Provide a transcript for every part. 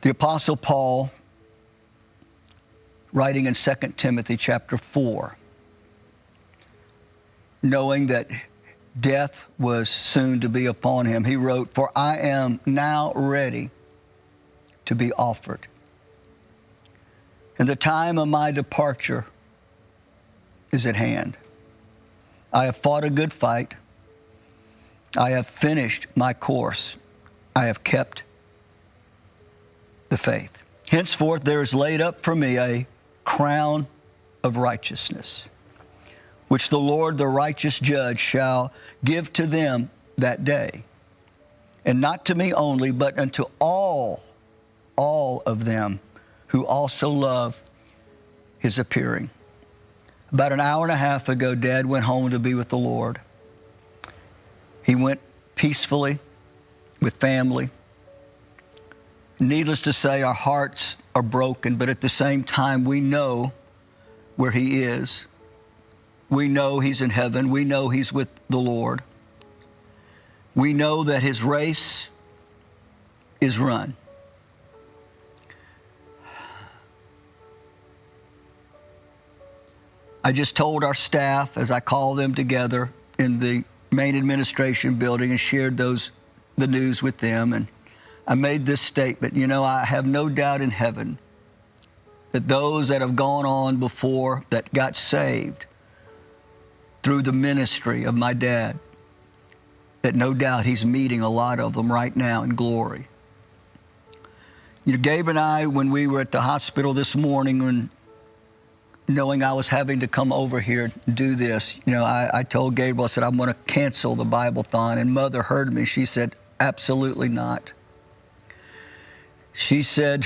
The Apostle Paul, writing in 2 Timothy chapter 4, knowing that death was soon to be upon him, he wrote, "For I am now ready to be offered, and the time of my departure is at hand. I have fought a good fight. I have finished my course. I have kept the faith. Henceforth there is laid up for me a crown of righteousness, which the Lord, the righteous judge, shall give to them that day. And not to me only, but unto all of them who also love his appearing." About an hour and a half ago, Dad went home to be with the Lord. He went peacefully with family. Needless to say, our hearts are broken, but at the same time, we know where he is. We know he's in heaven. We know he's with the Lord. We know that his race is run. I just told our staff as I called them together in the main administration building and shared the news with them, and I made this statement: you know, I have no doubt in heaven that those that have gone on before that got saved through the ministry of my dad, that no doubt he's meeting a lot of them right now in glory. You know, Gabe and I, when we were at the hospital this morning, when knowing I was having to come over here and do this, you know, I told Gabriel, I said, I'm going to cancel the Bible-thon. And Mother heard me. She said, absolutely not. She said,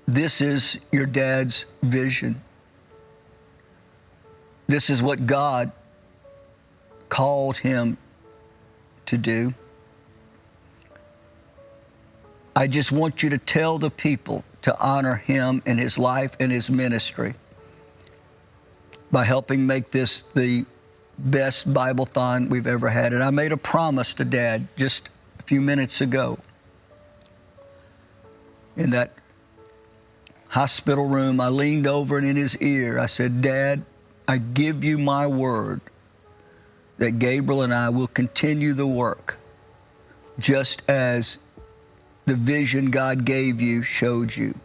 this is your dad's vision. This is what God called him to do. I just want you to tell the people to honor him and his life and his ministry by helping make this the best Bible-thon we've ever had. And I made a promise to Dad just a few minutes ago. In that hospital room, I leaned over and in his ear, I said, Dad, I give you my word that Gabriel and I will continue the work just as the vision God gave you showed you.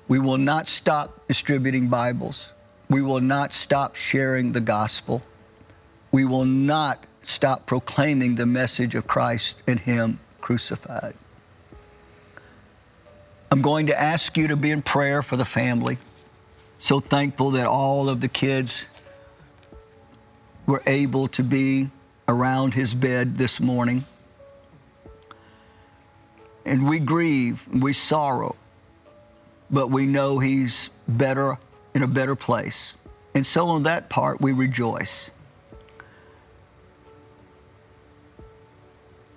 We will not stop distributing Bibles. We will not stop sharing the gospel. We will not stop proclaiming the message of Christ and him crucified. I'm going to ask you to be in prayer for the family. So thankful that all of the kids were able to be around his bed this morning. And we grieve, we sorrow, but we know he's better, in a better place. And so on that part, we rejoice.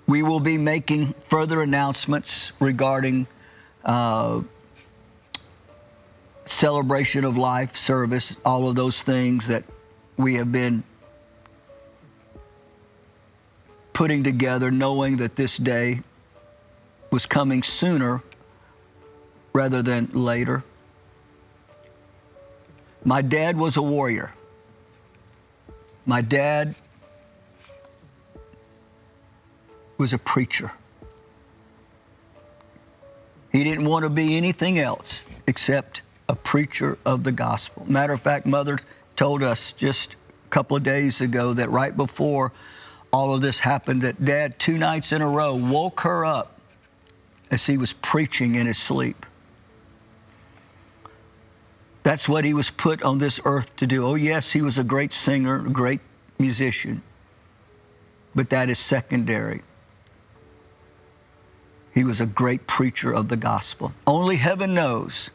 We will be making further announcements regarding celebration of life service, all of those things that we have been putting together, knowing that this day was coming sooner rather than later. My dad was a warrior. My dad was a preacher. He didn't want to be anything else except a preacher of the gospel. Matter of fact, Mother told us just a couple of days ago that right before all of this happened, that Dad 2 nights in a row woke her up as he was preaching in his sleep. That's what he was put on this earth to do. Oh, yes, he was a great singer, a great musician, but that is secondary. He was a great preacher of the gospel. Only heaven knows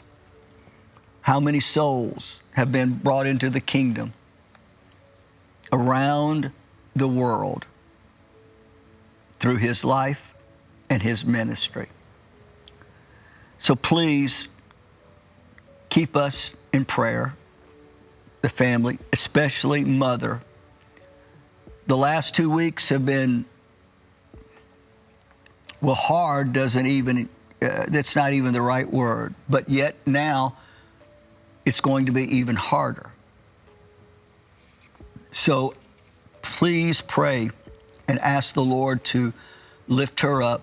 how many souls have been brought into the kingdom around the world through his life and his ministry. So please keep us in prayer, the family, especially Mother. The last 2 weeks have been, well, hard doesn't even that's not even the right word, but yet now it's going to be even harder. So please pray and ask the Lord to lift her up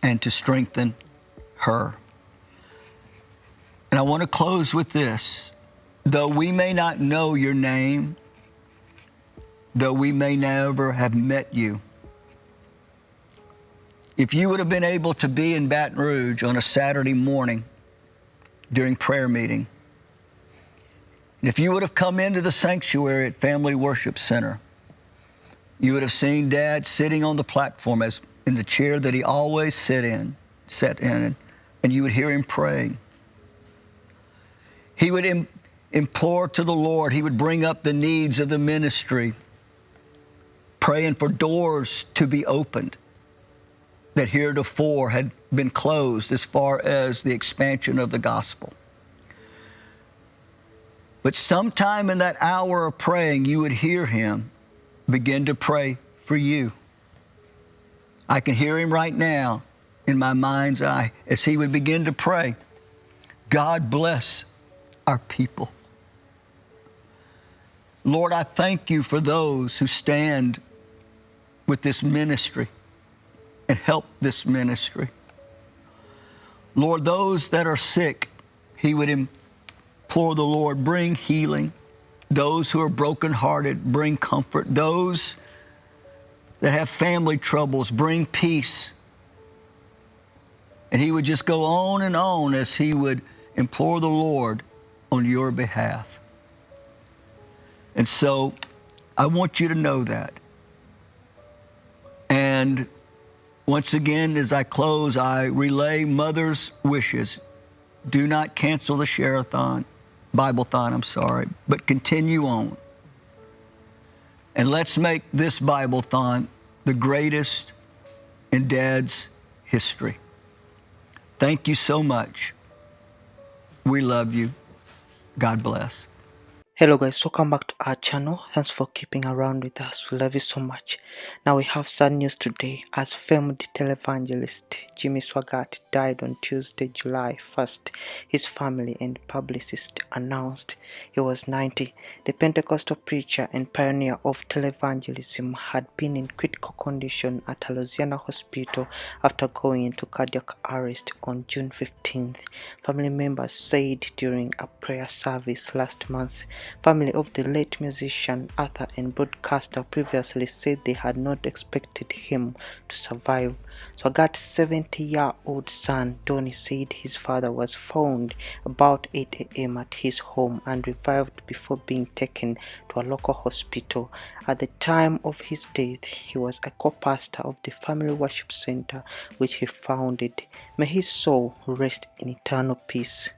and to strengthen her. And I want to close with this. Though we may not know your name, though we may never have met you, if you would have been able to be in Baton Rouge on a Saturday morning during prayer meeting, and if you would have come into the sanctuary at Family Worship Center, you would have seen Dad sitting on the platform as in the chair that he always sat in, and you would hear him praying. He would implore to the Lord. He would bring up the needs of the ministry, praying for doors to be opened that heretofore had been closed as far as the expansion of the gospel. But sometime in that hour of praying, you would hear him begin to pray for you. I can hear him right now in my mind's eye as he would begin to pray, God bless our people. Lord, I thank you for those who stand with this ministry and help this ministry. Lord, those that are sick, he would implore the Lord, bring healing. Those who are brokenhearted, bring comfort. Those that have family troubles, bring peace. And he would just go on and on as he would implore the Lord on your behalf. And so I want you to know that. And once again, as I close, I relay Mother's wishes. Do not cancel the share-a-thon, Bible-thon, but continue on. And let's make this Bible-thon the greatest in Dad's history. Thank you so much. We love you. God bless. Hello guys, welcome back to our channel. Thanks for keeping around with us. We love you so much. Now we have sad news today as famed televangelist Jimmy Swaggart died on Tuesday, July 1st. His family and publicist announced he was 90. The Pentecostal preacher and pioneer of televangelism had been in critical condition at a Louisiana hospital after going into cardiac arrest on June 15th. Family members said during a prayer service last month. Family of the late musician, author and broadcaster previously said they had not expected him to survive. Swaggart's 70-year-old son, Donnie, said his father was found about 8 a.m. at his home and revived before being taken to a local hospital. At the time of his death, he was a co-pastor of the Family Worship Center, which he founded. May his soul rest in eternal peace.